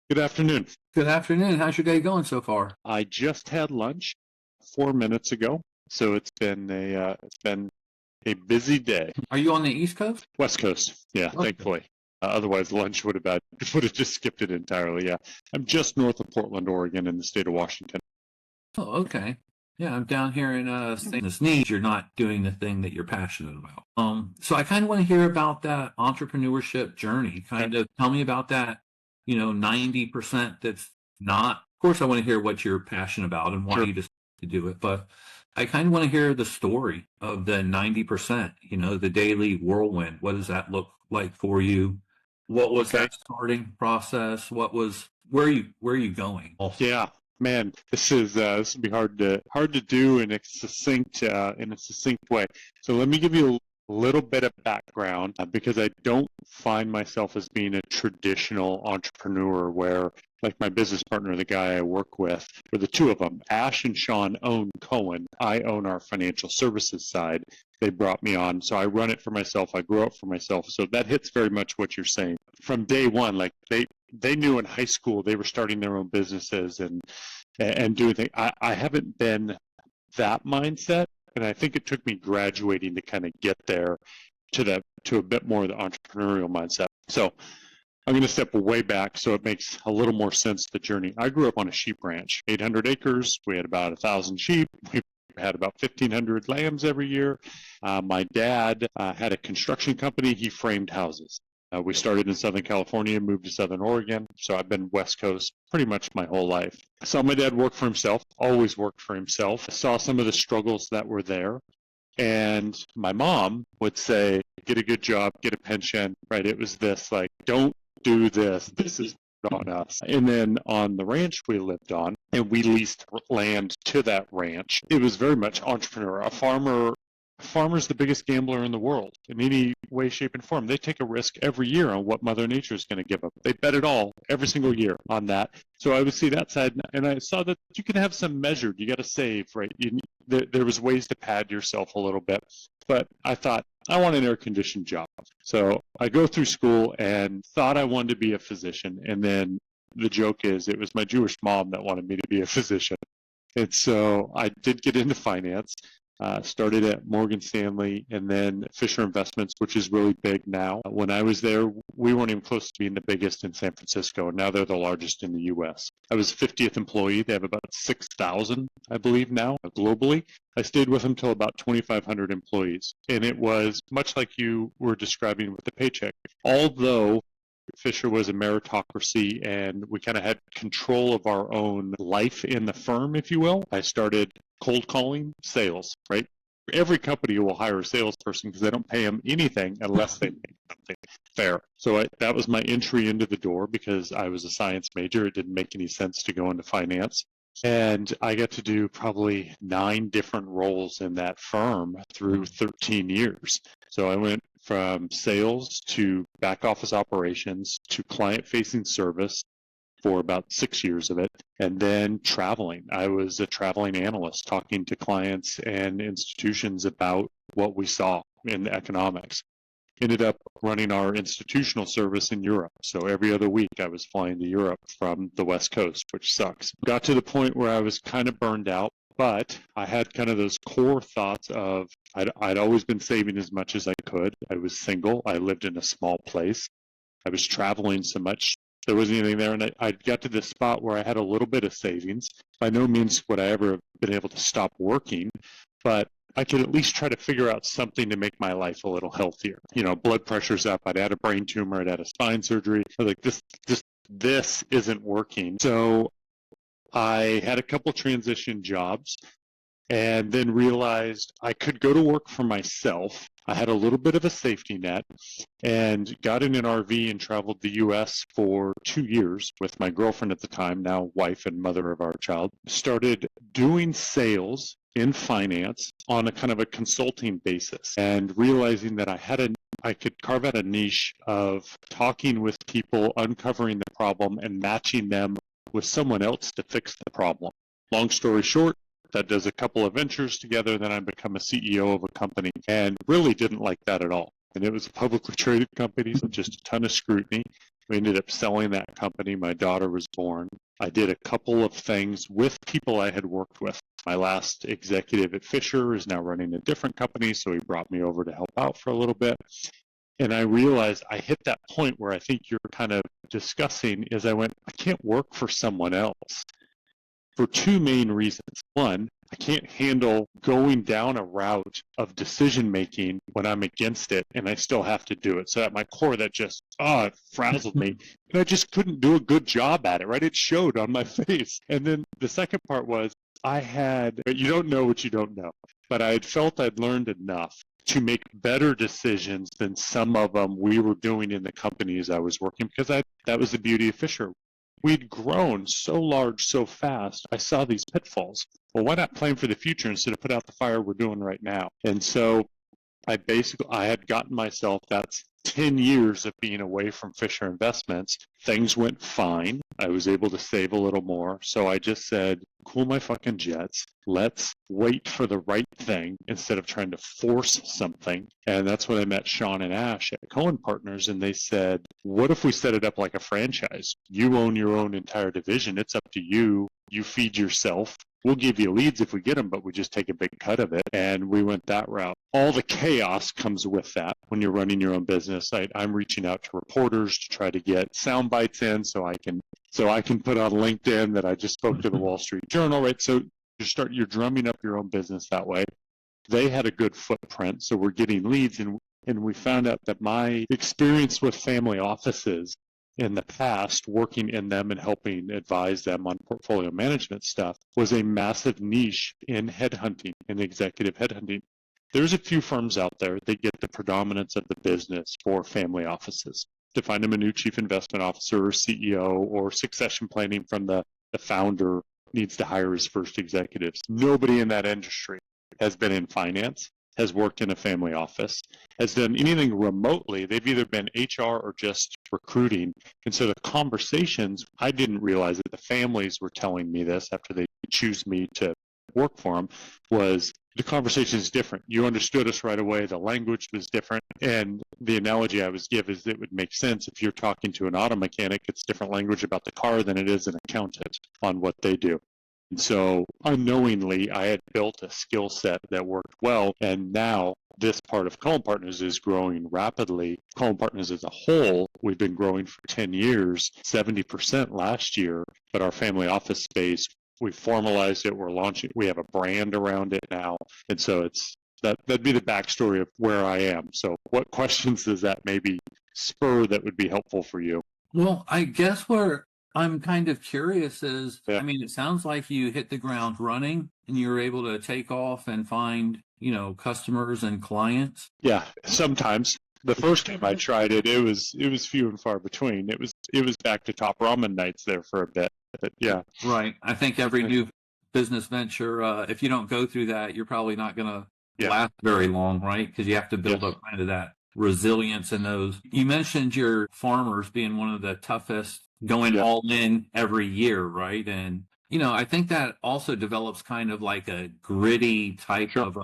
Good afternoon. Good afternoon. How's your day going so far? I just had lunch 4 minutes ago, so it's been a busy day. Are you on the East Coast? West Coast, yeah, Okay. thankfully. Otherwise, lunch would have just skipped it entirely. Yeah, I'm just north of Portland, Oregon, in the state of Washington. Oh, okay. Yeah, I'm down here in St. Sneeze. You're not doing the thing that you're passionate about. So I kind of want to hear about that entrepreneurship journey. Kind of tell me about that, 90% that's not. Of course, I want to hear what you're passionate about and why Sure. you decided to do it, but I kind of want to hear the story of the 90%, the daily whirlwind. What does that look like for you? What was Okay. that starting process? Where are you going? Yeah, man, this would be hard to do in a succinct way. So let me give you a little bit of background because I don't find myself as being a traditional entrepreneur where, like my business partner, the guy I work with, or the two of them, Ash and Sean own Cowen. I own our financial services side. They brought me on, so I run it for myself. I grow it for myself. So that hits very much what you're saying. From day one, like they knew in high school they were starting their own businesses and doing things. I haven't been that mindset, and I think it took me graduating to kind of get there to a bit more of the entrepreneurial mindset. So I'm going to step way back so it makes a little more sense, the journey. I grew up on a sheep ranch, 800 acres. We had about 1,000 sheep. We had about 1,500 lambs every year. My dad had a construction company. He framed houses. We started in Southern California, moved to Southern Oregon, so I've been West Coast pretty much my whole life. I saw my dad work for himself, always worked for himself. I saw some of the struggles that were there. And my mom would say, get a good job, get a pension, right? It was this, like, don't do this. This is on us. And then on the ranch we lived on, and we leased land to that ranch, it was very much entrepreneur. A farmer's the biggest gambler in the world in any way, shape, and form. They take a risk every year on what Mother Nature is going to give them. They bet it all every single year on that. So I would see that side, and I saw that you can have some measured. You got to save, right? There was ways to pad yourself a little bit. But I thought, I want an air-conditioned job. So I go through school and thought I wanted to be a physician. And then the joke is it was my Jewish mom that wanted me to be a physician. And so I did get into finance. Started at Morgan Stanley and then Fisher Investments, which is really big now. When I was there, we weren't even close to being the biggest in San Francisco, and now they're the largest in the U.S. I was 50th employee. They have about 6,000, I believe, now globally. I stayed with them until about 2,500 employees, and it was much like you were describing with the paycheck. Although Fisher was a meritocracy and we kind of had control of our own life in the firm, if you will. I started cold calling sales, right? Every company will hire a salesperson because they don't pay them anything unless they make something fair. So that was my entry into the door because I was a science major. It didn't make any sense to go into finance. And I got to do probably 9 different roles in that firm through 13 years. So I went from sales to back office operations to client-facing service for about 6 years of it, and then traveling. I was a traveling analyst talking to clients and institutions about what we saw in the economics. Ended up running our institutional service in Europe. So every other week I was flying to Europe from the West Coast, which sucks. Got to the point where I was kind of burned out, but I had kind of those core thoughts of I'd always been saving as much as I could. I was single. I lived in a small place. I was traveling so much. There wasn't anything there. And I got to this spot where I had a little bit of savings. By no means would I ever have been able to stop working, but I could at least try to figure out something to make my life a little healthier. Blood pressure's up. I'd had a brain tumor. I'd had a spine surgery. I was like, this isn't working. So I had a couple transition jobs and then realized I could go to work for myself. I had a little bit of a safety net and got in an RV and traveled the U.S. for 2 years with my girlfriend at the time, now wife and mother of our child. Started doing sales in finance on a kind of a consulting basis and realizing that I could carve out a niche of talking with people, uncovering the problem, and matching them with someone else to fix the problem. Long story short, that does a couple of ventures together, then I become a CEO of a company and really didn't like that at all. And it was a publicly traded company, so just a ton of scrutiny. We ended up selling that company. My daughter was born. I did a couple of things with people I had worked with. My last executive at Fisher is now running a different company, so he brought me over to help out for a little bit. And I realized I hit that point where I think you're kind of discussing is I went, I can't work for someone else for two main reasons. One, I can't handle going down a route of decision making when I'm against it and I still have to do it. So at my core, that just, it frazzled me. And I just couldn't do a good job at it, right? It showed on my face. And then the second part was you don't know what you don't know, but I had felt I'd learned enough to make better decisions than some of them we were doing in the companies I was working, because that was the beauty of Fisher. We'd grown so large so fast, I saw these pitfalls. Well, why not plan for the future instead of put out the fire we're doing right now? And so I had gotten myself, that's 10 years of being away from Fisher Investments. Things went fine. I was able to save a little more. So I just said, cool my fucking jets. Let's wait for the right thing instead of trying to force something. And that's when I met Sean and Ash at Cowen Partners. And they said, what if we set it up like a franchise? You own your own entire division. It's up to you. You feed yourself. We'll give you leads if we get them, but we just take a big cut of it. And we went that route. All the chaos comes with that when you're running your own business. I'm reaching out to reporters to try to get sound bites in so I can put on LinkedIn that I just spoke to the Wall Street Journal, right? So you're drumming up your own business that way. They had a good footprint, so we're getting leads, and we found out that my experience with family offices in the past, working in them and helping advise them on portfolio management stuff, was a massive niche in headhunting, in executive headhunting. There's a few firms out there that get the predominance of the business for family offices. To find them a new chief investment officer or CEO or succession planning from the founder needs to hire his first executives. Nobody in that industry has been in finance, has worked in a family office, has done anything remotely. They've either been HR or just recruiting. And so the conversations, I didn't realize that the families were telling me this after they choose me to work for them, was the conversation is different. You understood us right away. The language was different. And the analogy I was given is it would make sense if you're talking to an auto mechanic, it's different language about the car than it is an accountant on what they do. And so unknowingly, I had built a skill set that worked well. And now this part of Cowen Partners is growing rapidly. Cowen Partners as a whole, we've been growing for 10 years, 70% last year. But our family office space, we formalized it. We're launching. We have a brand around it now. And so that'd be the backstory of where I am. So what questions does that maybe spur that would be helpful for you? Well, I guess where I'm kind of curious is, I mean, it sounds like you hit the ground running and you were able to take off and find, customers and clients. Yeah, sometimes. The first time I tried it, it was few and far between. It was back to top ramen nights there for a bit. But yeah. Right. I think every new business venture, if you don't go through that, you're probably not going to last very long, right? Because you have to build up kind of that resilience in those. You mentioned your farmers being one of the toughest, going all in every year, right? And, I think that also develops kind of like a gritty type of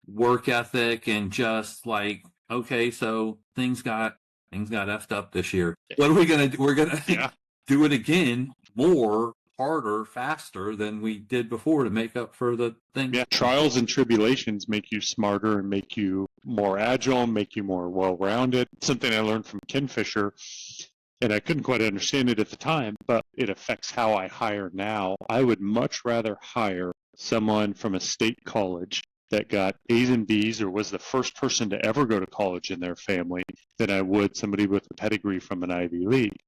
work ethic, and just like, okay, so things got effed up this year. What are we going to do? We're going to do it again, more, harder, faster than we did before to make up for the things. Yeah, trials and tribulations make you smarter and make you more agile, make you more well-rounded. Something I learned from Ken Fisher, and I couldn't quite understand it at the time, but it affects how I hire now. I would much rather hire someone from a state college that got A's and B's or was the first person to ever go to college in their family than I would somebody with a pedigree from an Ivy League.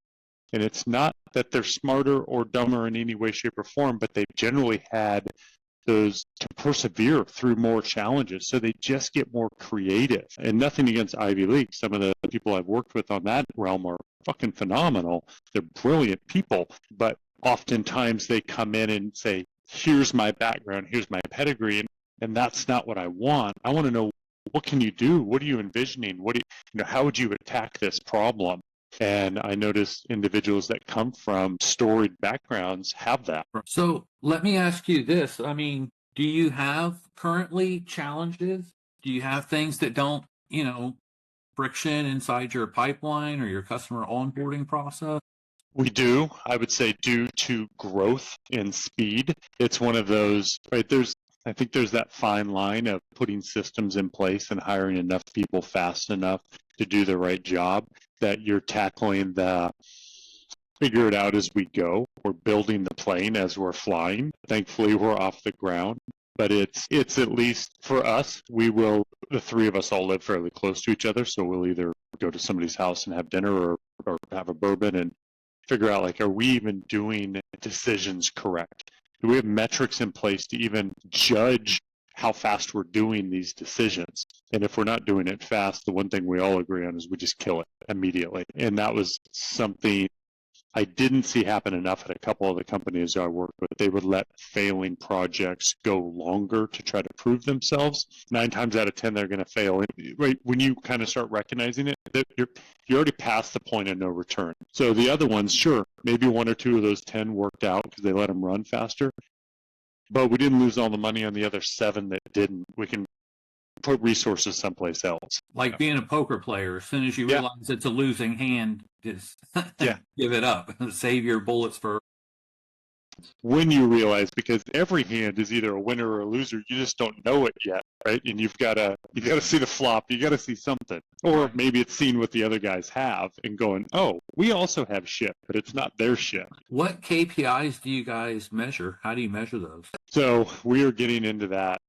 And it's not that they're smarter or dumber in any way, shape, or form, but they've generally had those to persevere through more challenges. So they just get more creative. And nothing against Ivy League. Some of the people I've worked with on that realm are fucking phenomenal. They're brilliant people. But oftentimes they come in and say, here's my background, here's my pedigree. And that's not what I want. I want to know, what can you do? What are you envisioning? How would you attack this problem? And I notice individuals that come from storied backgrounds have that. So let me ask you this. I mean, do you have currently challenges? Do you have things that don't, friction inside your pipeline or your customer onboarding process? We do. I would say due to growth and speed, it's one of those, right? I think there's that fine line of putting systems in place and hiring enough people fast enough to do the right job that you're tackling the figure it out as we go. We're building the plane as we're flying. Thankfully, we're off the ground. But it's at least for us, the three of us all live fairly close to each other. So we'll either go to somebody's house and have dinner or have a bourbon and figure out, like, are we even doing decisions correct? Do we have metrics in place to even judge how fast we're doing these decisions? And if we're not doing it fast, the one thing we all agree on is we just kill it immediately. And that was something I didn't see happen enough at a couple of the companies I worked with. They would let failing projects go longer to try to prove themselves. 9 times out of 10, they're going to fail. Right when you kind of start recognizing it, you're already past the point of no return. So the other ones, sure, maybe 1 or 2 of those 10 worked out because they let them run faster. But we didn't lose all the money on the other 7 that didn't. We can put resources someplace else. Like being a poker player, as soon as you realize it's a losing hand, just give it up. Save your bullets for when you realize, because every hand is either a winner or a loser, you just don't know it yet, right? And you've got to see the flop, you got to see something, or maybe it's seeing what the other guys have and going, oh, we also have shit, but it's not their shit. What KPIs do you guys measure? How do you measure those? So we are getting into that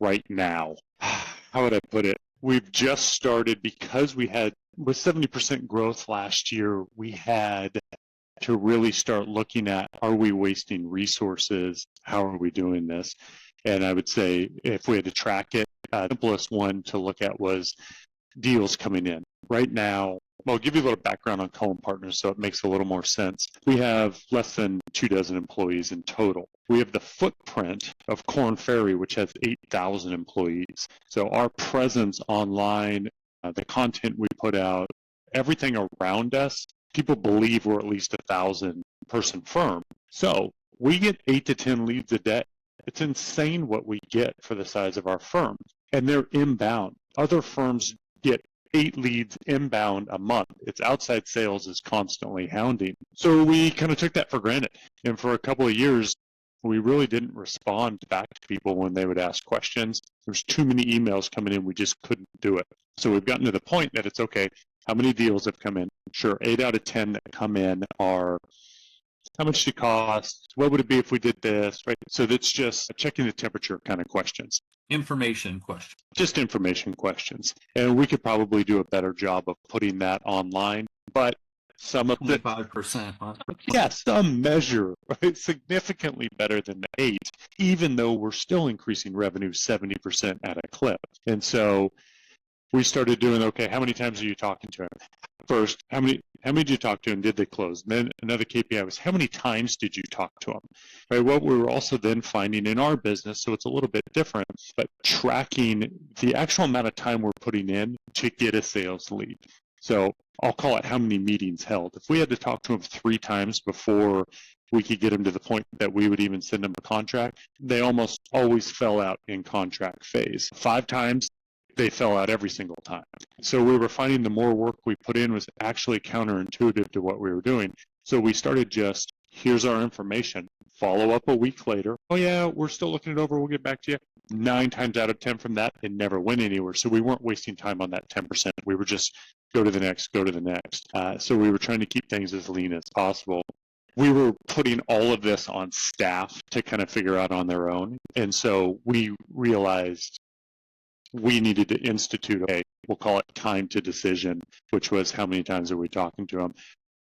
right now. How would I put it? We've just started because with 70% growth last year, we had to really start looking at, are we wasting resources? How are we doing this? And I would say if we had to track it, the simplest one to look at was deals coming in. Right now, I'll give you a little background on Cowen Partners so it makes a little more sense. We have less than 24 employees in total. We have the footprint of Korn Ferry, which has 8,000 employees. So our presence online, the content we put out, everything around us, people believe we're at least 1,000-person firm. So we get 8 to 10 leads a day. It's insane what we get for the size of our firm. And they're inbound. Other firms get 8 leads inbound a month. It's outside sales is constantly hounding. So we kind of took that for granted. And for a couple of years, we really didn't respond back to people when they would ask questions. There's too many emails coming in. We just couldn't do it. So we've gotten to the point that it's okay. How many deals have come in? Sure, 8 out of 10 that come in are, how much do it cost? What would it be if we did this? Right. So that's just checking the temperature kind of questions. Information questions. Just information questions. And we could probably do a better job of putting that online. But some of the 25%. Huh? Yeah, some measure, right, significantly better than the 8, even though we're still increasing revenue 70% at a clip. And so we started doing, okay, how many times are you talking to him? First, how many did you talk to and did they close? And then another KPI was, how many times did you talk to them? Right, what we were also then finding in our business, so it's a little bit different, but tracking the actual amount of time we're putting in to get a sales lead. So I'll call it how many meetings held. If we had to talk to them 3 times before we could get them to the point that we would even send them a contract, they almost always fell out in contract phase. 5 times, they fell out every single time. So we were finding the more work we put in was actually counterintuitive to what we were doing. So we started just, here's our information. Follow up a week later. Oh yeah, we're still looking it over. We'll get back to you. 9 times out of 10 from that, it never went anywhere. So we weren't wasting time on that 10%. We were just go to the next. So we were trying to keep things as lean as possible. We were putting all of this on staff to kind of figure out on their own. And so we realized we needed to institute, we'll call it time to decision, which was how many times are we talking to them,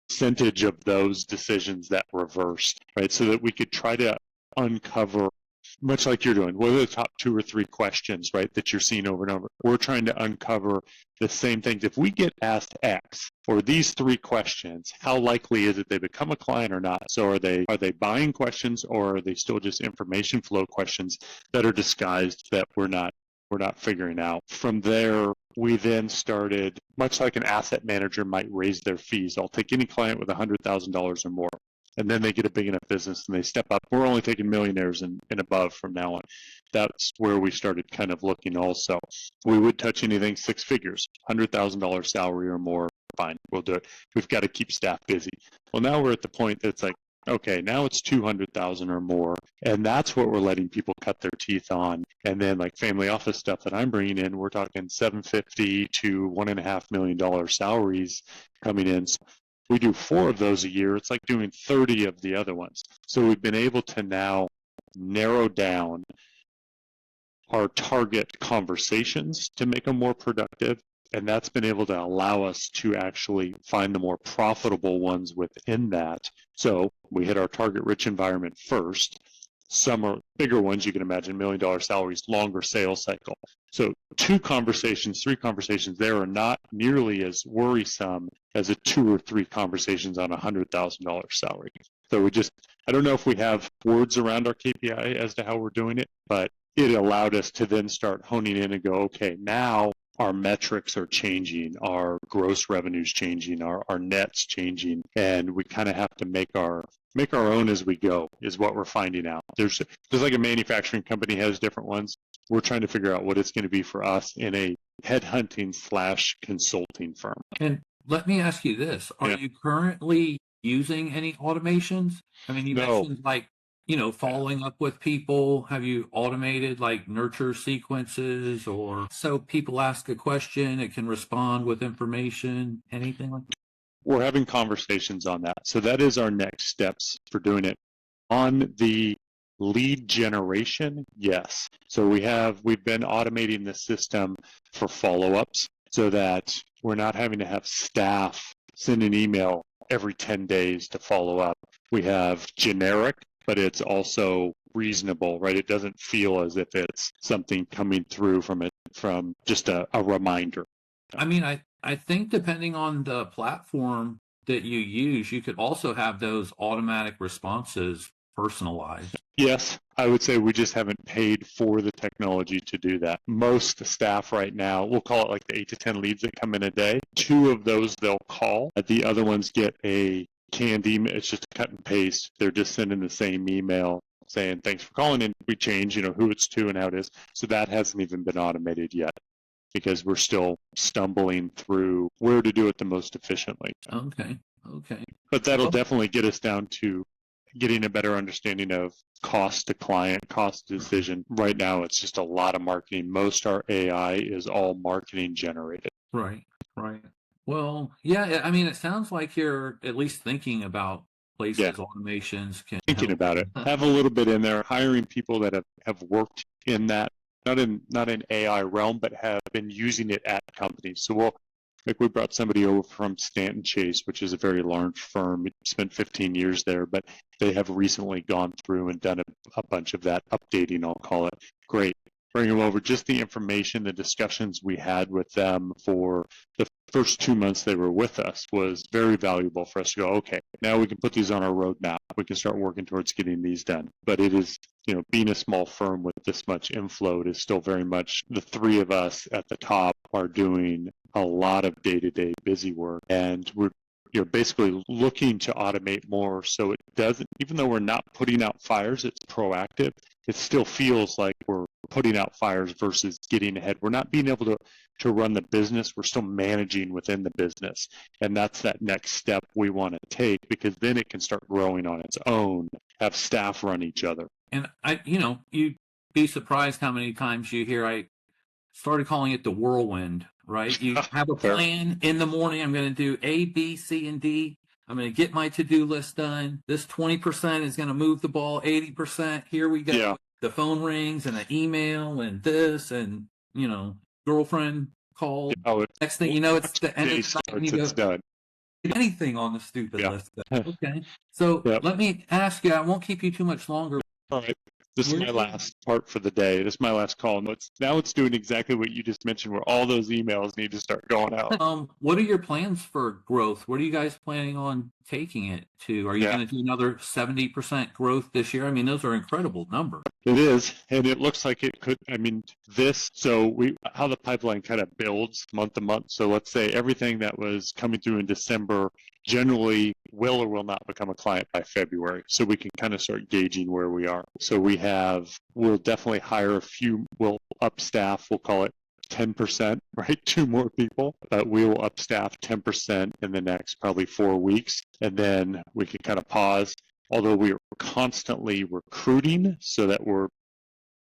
percentage of those decisions that reversed, right? So that we could try to uncover, much like you're doing, what are the top 2 or 3 questions, right, that you're seeing over and over? We're trying to uncover the same things. If we get asked X or these 3 questions, how likely is it they become a client or not? So are they buying questions, or are they still just information flow questions that are disguised that we're not figuring out? From there, we then started, much like an asset manager might raise their fees. I'll take any client with $100,000 or more. and then they get a big enough business and they step up. We're only taking millionaires and above from now on. That's where we started kind of looking also. We would touch anything six figures, $100,000 salary or more, fine, we'll do it. We've got to keep staff busy. Well, now we're at the point that's like, okay, now it's 200,000 or more, and that's what we're letting people cut their teeth on. And then like family office stuff that I'm bringing in, we're talking $750 to $1.5 million salaries coming in. So we do 4 of those a year. It's like doing 30 of the other ones. So we've been able to now narrow down our target conversations to make them more productive. And that's been able to allow us to actually find the more profitable ones within that. So we hit our target-rich environment first. Some are bigger ones, you can imagine, $1 million salaries, longer sales cycle. So 2 conversations, 3 conversations there are not nearly as worrisome as a 2 or 3 conversations on a $100,000 salary. So I don't know if we have words around our KPI as to how we're doing it, but it allowed us to then start honing in and go, okay, now our metrics are changing, our gross revenue's changing, our net's changing, and we kind of have to make our own as we go, is what we're finding out. There's just like a manufacturing company has different ones. We're trying to figure out what it's going to be for us in a headhunting / consulting firm. And let me ask you this. Are you currently using any automations? I mean, you mentioned like, following up with people. Have you automated like nurture sequences, or so people ask a question, it can respond with information, anything like that? We're having conversations on that. So that is our next steps for doing it. On the lead generation, yes. So we've been automating the system for follow-ups so that we're not having to have staff send an email every 10 days to follow up. We have generic, but it's also reasonable, right? It doesn't feel as if it's something coming through from just a reminder. I mean, I think depending on the platform that you use, you could also have those automatic responses personalized. Yes, I would say we just haven't paid for the technology to do that. Most staff right now, we'll call it like the 8 to 10 leads that come in a day. 2 of those they'll call. The other ones get a canned email. It's just a cut and paste. They're just sending the same email saying, thanks for calling, and we change, who it's to and how it is. So that hasn't even been automated yet because we're still stumbling through where to do it the most efficiently. Okay. But that'll definitely get us down to getting a better understanding of cost to client, cost to decision. Right now, it's just a lot of marketing. Most our AI is all marketing generated. Right. Well, yeah, I mean, it sounds like you're at least thinking about places automations can thinking help. about it. Have a little bit in there, hiring people that have worked in that, not in AI realm, but have been using it at companies. So we brought somebody over from Stanton Chase, which is a very large firm. It spent 15 years there, but they have recently gone through and done a bunch of that updating, I'll call it. Great. Bring them over. Just the information, the discussions we had with them for the first 2 months they were with us was very valuable for us to go, okay, now we can put these on our roadmap. We can start working towards getting these done. But it is, being a small firm with this much inflow, it is still very much the 3 of us at the top are doing a lot of day-to-day busy work. And we're basically looking to automate more so it doesn't, even though we're not putting out fires, it's proactive. It still feels like we're putting out fires versus getting ahead. We're not being able to run the business. We're still managing within the business. And that's that next step we want to take, because then it can start growing on its own, have staff run each other. And you'd be surprised how many times you hear, I started calling it the whirlwind, right? You have a plan in the morning. I'm going to do A, B, C, and D. I'm going to get my to-do list done. This 20% is going to move the ball 80%. Here we go. Yeah. The phone rings and an email and this and, girlfriend called. Next thing you know, it's the end of the night and you go, done. Anything on the stupid list. Okay. So let me ask you, I won't keep you too much longer. All right. This is my last. part for the day. This is my last call. And now it's doing exactly what you just mentioned, where all those emails need to start going out. What are your plans for growth? What are you guys planning on taking it to? Are you going to do another 70% growth this year? I mean, those are incredible numbers. It is, and it looks like it could. I mean, how the pipeline kind of builds month to month. So let's say everything that was coming through in December generally will or will not become a client by February. So we can kind of start gauging where we are. So we'll definitely hire we'll up staff, we'll call it 10%, right? 2 more people, but we will up staff 10% in the next probably 4 weeks. And then we can kind of pause, although we are constantly recruiting so that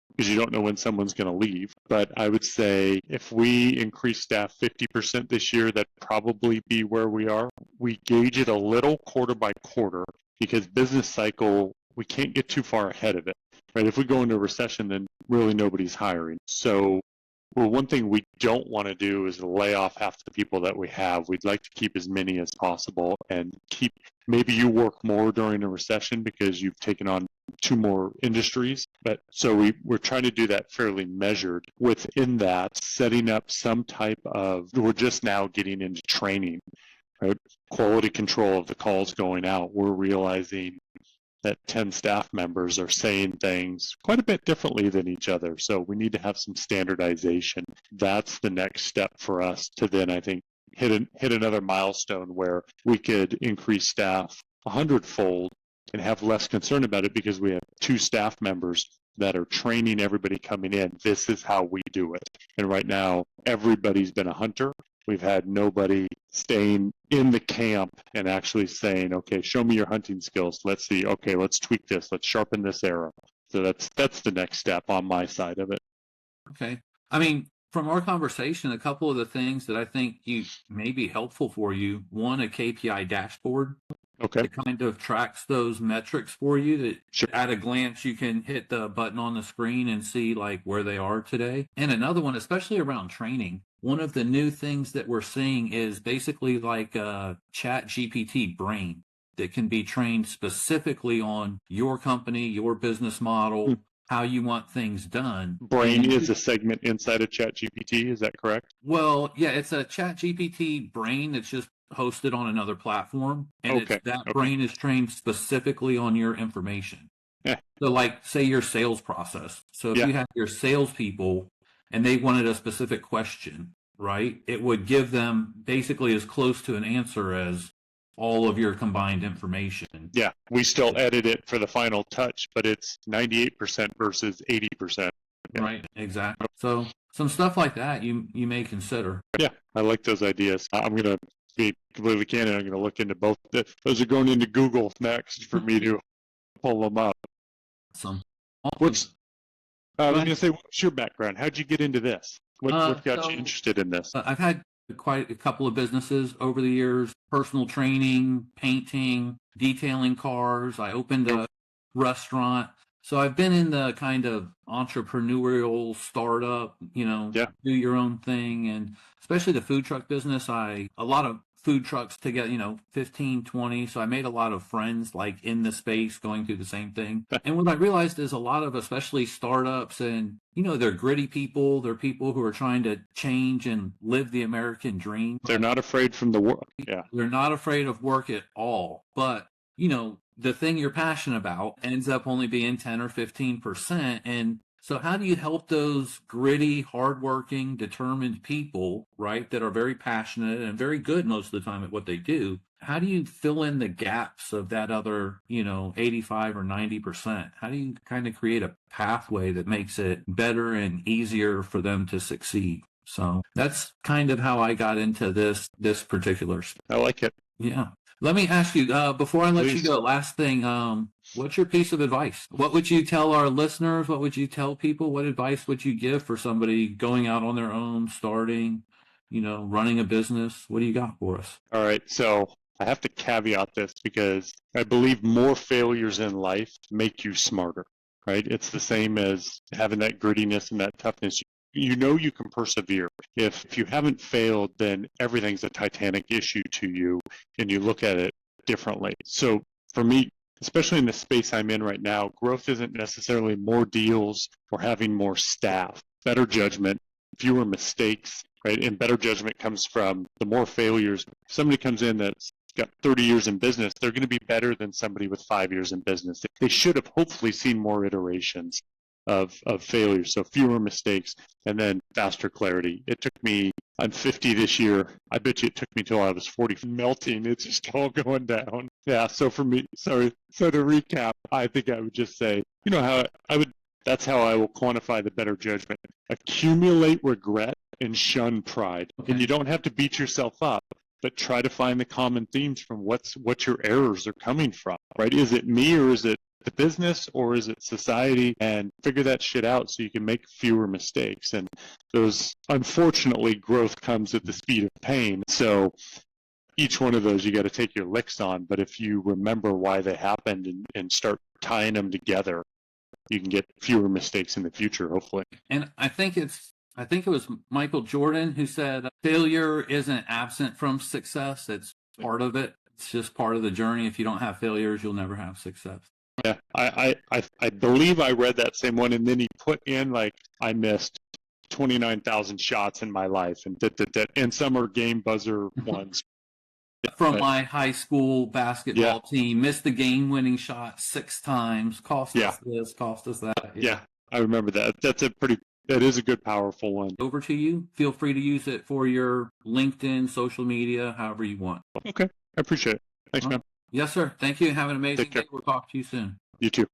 because you don't know when someone's going to leave. But I would say if we increase staff 50% this year, that'd probably be where we are. We gauge it a little quarter by quarter because business cycle, we can't get too far ahead of it, right? If we go into a recession, then really nobody's hiring. So one thing we don't want to do is lay off half the people that we have. We'd like to keep as many as possible and maybe you work more during a recession because you've taken on 2 more industries. But so we're trying to do that fairly measured. Within that, setting up some type we're just now getting into training, right? Quality control of the calls going out. We're realizing that 10 staff members are saying things quite a bit differently than each other. So we need to have some standardization. That's the next step for us to then, I think, hit another milestone where we could increase staff 100-fold and have less concern about it because we have 2 staff members that are training everybody coming in. This is how we do it. And right now, everybody's been a hunter. We've had nobody staying in the camp and actually saying, okay, show me your hunting skills. Let's see. Okay, let's tweak this. Let's sharpen this arrow. So that's the next step on my side of it. Okay. I mean, from our conversation, a couple of the things that I think may be helpful for you, one, a KPI dashboard. Okay. It kind of tracks those metrics for you that Sure. At a glance, you can hit the button on the screen and see like where they are today. And another one, especially around training, one of the new things that we're seeing is basically like a chat GPT brain that can be trained specifically on your company, your business model, how you want things done. Brain is a segment inside of ChatGPT, is that correct? Well, yeah, it's a ChatGPT brain that's just hosted on another platform, and brain is trained specifically on your information. So, like, say your sales process. So, if you have your salespeople and they wanted a specific question, right, it would give them basically as close to an answer as all of your combined information. Yeah, we still edit it for the final touch, but it's 98% versus 80%. Yeah. Right, exactly. So some stuff like that you may consider. Yeah, I like those ideas. I'm going to be completely candid. I'm going to look into both. Those are going into Google next for me to pull them up. Awesome. I was going to say, what's your background? How'd you get into this? What got you interested in this? I've had quite a couple of businesses over the years, personal training, painting, detailing cars. I opened a restaurant. So I've been in the kind of entrepreneurial startup, do your own thing. And especially the food truck business, a lot of food trucks to get, 15, 20. So I made a lot of friends like in the space going through the same thing. And what I realized is a lot of, especially startups and, they're gritty people. They're people who are trying to change and live the American dream. They're not afraid from the work. Yeah. They're not afraid of work at all. But, the thing you're passionate about ends up only being 10 or 15%. And so how do you help those gritty, hardworking, determined people, right, that are very passionate and very good most of the time at what they do? How do you fill in the gaps of that other, 85 or 90%? How do you kind of create a pathway that makes it better and easier for them to succeed? So that's kind of how I got into this particular stuff. I like it. Yeah. Let me ask you, before I let you go, last thing, what's your piece of advice? What would you tell our listeners? What would you tell people? What advice would you give for somebody going out on their own, starting, running a business? What do you got for us? All right. So I have to caveat this because I believe more failures in life make you smarter, right? It's the same as having that grittiness and that toughness. You can persevere. If you haven't failed, then everything's a Titanic issue to you and you look at it differently. So for me, especially in the space I'm in right now, growth isn't necessarily more deals or having more staff. Better judgment, fewer mistakes, right? And better judgment comes from the more failures. If somebody comes in that's got 30 years in business, they're going to be better than somebody with 5 years in business. They should have hopefully seen more iterations of failure, so fewer mistakes, and then faster clarity. It took me, I'm 50 this year. I bet you it took me till I was 40. Melting, it's just all going down. Yeah, so for me, so to recap, I think I would just say, you know how I would, that's how I will quantify the better judgment. Accumulate regret and shun pride. Okay. And you don't have to beat yourself up, but try to find the common themes from what your errors are coming from, right? Is it me, or is it the business, or is it society? And figure that shit out so you can make fewer mistakes. And those, unfortunately, growth comes at the speed of pain. So each one of those you got to take your licks on. But if you remember why they happened and start tying them together, you can get fewer mistakes in the future, hopefully. And I think it was Michael Jordan who said failure isn't absent from success. It's part of it. It's just part of the journey. If you don't have failures, you'll never have success. Yeah, I believe I read that same one, and then he put in, like, I missed 29,000 shots in my life, and some are game buzzer ones. From my high school basketball team, missed the game-winning shot 6 times, cost us this, cost us that. Yeah, I remember that. That is a good, powerful one. Over to you. Feel free to use it for your LinkedIn, social media, however you want. Okay, I appreciate it. Thanks, man. Yes, sir. Thank you. Have an amazing day. We'll talk to you soon. You too.